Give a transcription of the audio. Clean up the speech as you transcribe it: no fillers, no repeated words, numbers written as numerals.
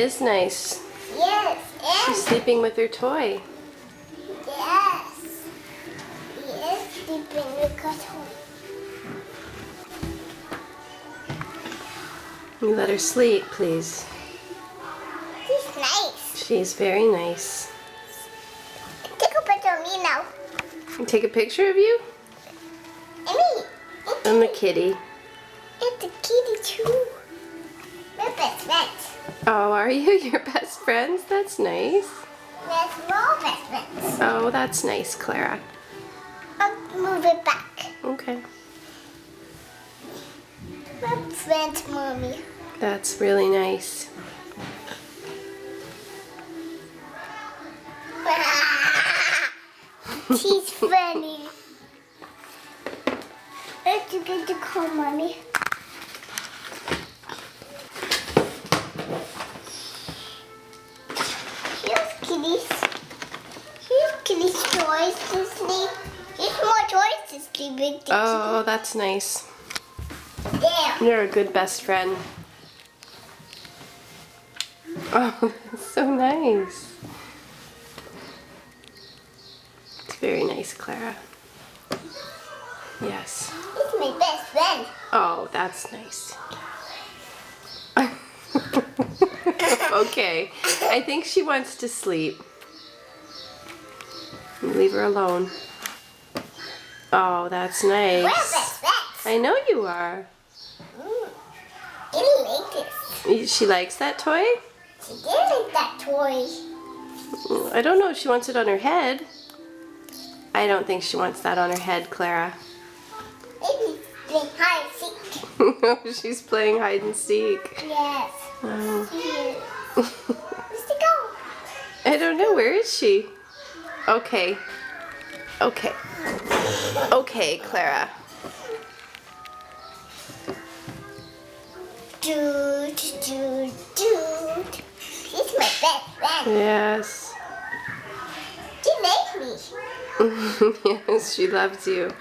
is nice. Yes, She's and sleeping with her toy. yes. He is sleeping with her toy. You let her sleep, please. He's nice. She's very nice. Take a picture of me now. Take a picture of you? And me. I'm a kitty. It's a kitty too. We're best friends. Oh, are you your best friends? That's nice. Yes, we're all best friends. Oh, that's nice, Clara. I'll move it back. Okay. We're friends, Mommy. That's really nice. She's funny. Let's get the call, Mommy. Here's Kitty's. Here's Kitty's toys to sleep. Here's more toys to sleep with. Oh, that's nice. There. You're a good best friend. Oh, that's so nice. It's very nice, Clara. Yes. He's my best friend. Oh, that's nice. Okay, I think she wants to sleep. Leave her alone. Oh, that's We're nice. best friends. I know you are. Kitty liked this. She likes that toy? She did like that toy. I don't know if she wants it on her head. I don't think she wants that on her head, Clara. Maybe play hide and seek. She's playing hide and seek. Yes. Oh. Here. Where's she go? I don't know. Where is she? Okay. Okay. Okay, Clara. Dude, dude, dude. She's my best friend. Yes. She likes me. Yes, she loves you.